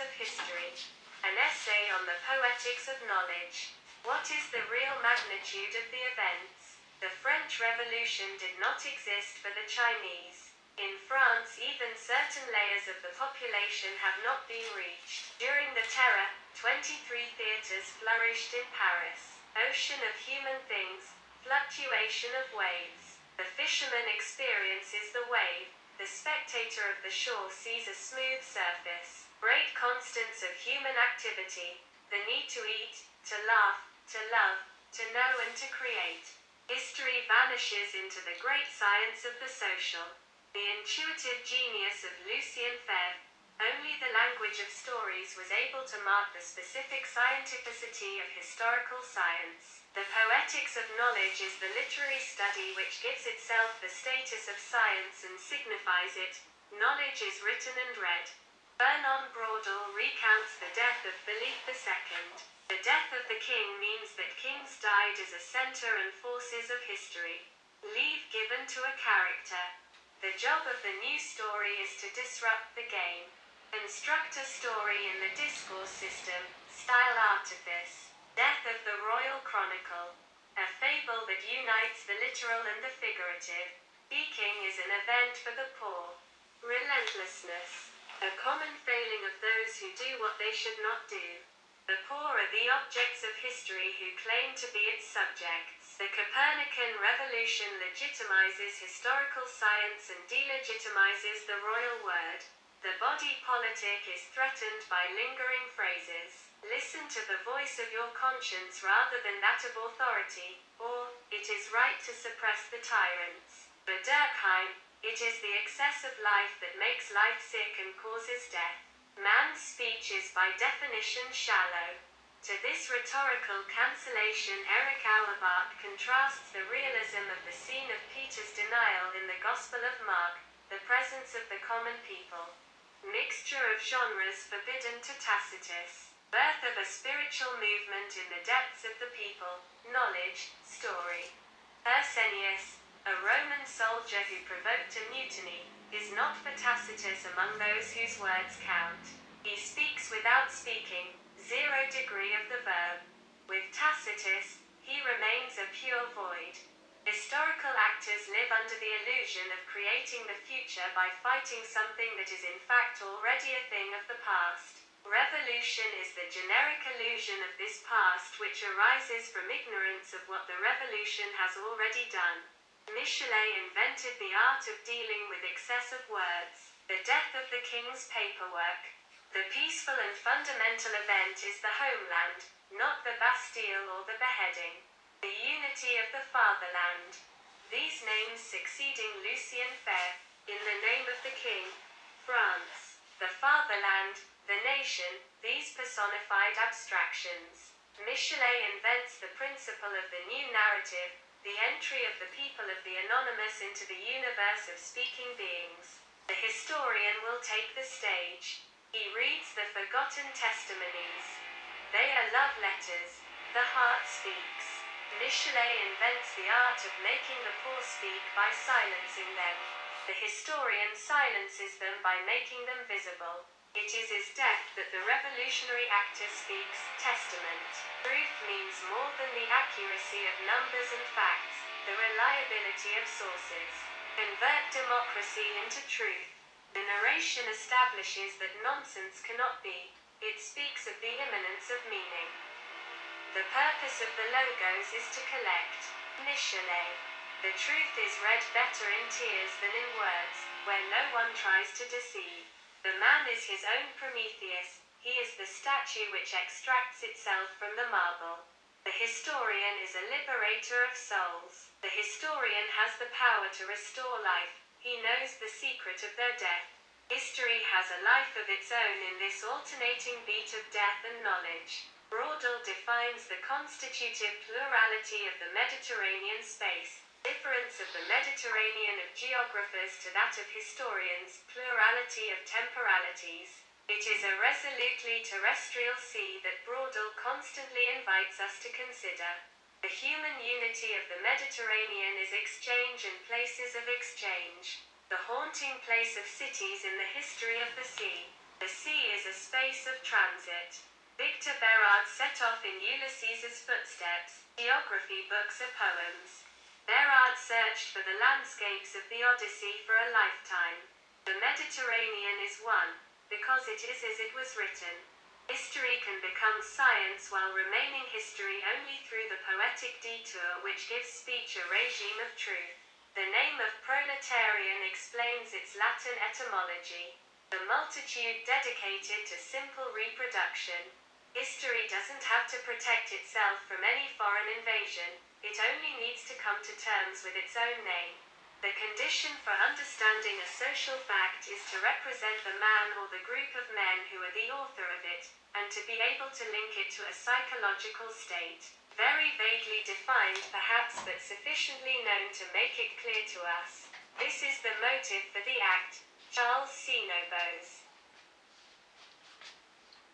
of History. An essay on the Poetics of Knowledge. What is the real magnitude of the events? The French Revolution did not exist for the Chinese. In France, even certain layers of the population have not been reached. During the Terror, 23 theatres flourished in Paris. Ocean of human things, fluctuation of waves. The fisherman experiences the wave. The spectator of the shore sees a smooth surface. Great constants of human activity. The need to eat, to laugh, to love, to know and to create. History vanishes into the great science of the social. The intuitive genius of Lucien Febvre. Only the language of stories was able to mark the specific scientificity of historical science. The Poetics of Knowledge is the literary study which gives itself the status of science and signifies it. Knowledge is written and read. Vernon Braudel recounts the death of Philippe II. The death of the king means that kings died as a center and forces of history. Leave given to a character. The job of the new story is to disrupt the game. Construct a story in the discourse system. Style artifice. Death of the Royal Chronicle. A fable that unites the literal and the figurative. Speaking is an event for the poor. Relentlessness. A common failing of those who do what they should not do. The poor are the objects of history who claim to be its subjects. The Copernican revolution legitimizes historical science and delegitimizes the royal word. The body politic is threatened by lingering phrases. Listen to the voice of your conscience rather than that of authority, or, it is right to suppress the tyrants. For Durkheim, it is the excess of life that makes life sick and causes death. Man's speech is by definition shallow. To this rhetorical cancellation Eric Auerbach contrasts the realism of the scene of Peter's denial in the Gospel of Mark, the presence of the common people. Mixture of genres forbidden to Tacitus. Birth of a spiritual movement in the depths of the people. Knowledge, story. Arsenius, a Roman soldier who provoked a mutiny, is not for Tacitus among those whose words count. He speaks without speaking, 0 degree of the verb. With Tacitus, he remains a pure void. Historical actors live under the illusion of creating the future by fighting something that is in fact already a thing of the past. Revolution is the generic illusion of this past which arises from ignorance of what the revolution has already done. Michelet invented the art of dealing with excessive words. The death of the king's paperwork. The peaceful and fundamental event is the homeland, not the Bastille or the beheading. The unity of the fatherland. These names succeeding Lucien Febvre. In the name of the king. France. The fatherland, the nation, these personified abstractions. Michelet invents the principle of the new narrative, the entry of the people of the anonymous into the universe of speaking beings. The historian will take the stage. He reads the forgotten testimonies. They are love letters. The heart speaks. Michelet invents the art of making the poor speak by silencing them. The historian silences them by making them visible. It is his death that the revolutionary actor speaks. Testament. Proof means more than the accuracy of numbers and facts, the reliability of sources. Convert democracy into truth. The narration establishes that nonsense cannot be. It speaks of the immanence of meaning. The purpose of the logos is to collect. Michelet. The truth is read better in tears than in words, where no one tries to deceive. The man is his own Prometheus. He is the statue which extracts itself from the marble. The historian is a liberator of souls. The historian has the power to restore life. He knows the secret of their death. History has a life of its own in this alternating beat of death and knowledge. Braudel defines the constitutive plurality of the Mediterranean space, difference of the Mediterranean of geographers to that of historians, plurality of temporalities. It is a resolutely terrestrial sea that Braudel constantly invites us to consider. The human unity of the Mediterranean is exchange and places of exchange. The haunting place of cities in the history of the sea. The sea is a space of transit. Victor Berard set off in Ulysses's footsteps. Geography books are poems. Berard searched for the landscapes of the Odyssey for a lifetime. The Mediterranean is one, because it is as it was written. History can become science while remaining history only through the poetic detour which gives speech a regime of truth. The name of proletarian explains its Latin etymology. The multitude dedicated to simple reproduction. History doesn't have to protect itself from any foreign invasion, it only needs to come to terms with its own name. The condition for understanding a social fact is to represent the man or the group of men who are the author of it, and to be able to link it to a psychological state, very vaguely defined perhaps but sufficiently known to make it clear to us. This is the motive for the act. Charles C. Nobo.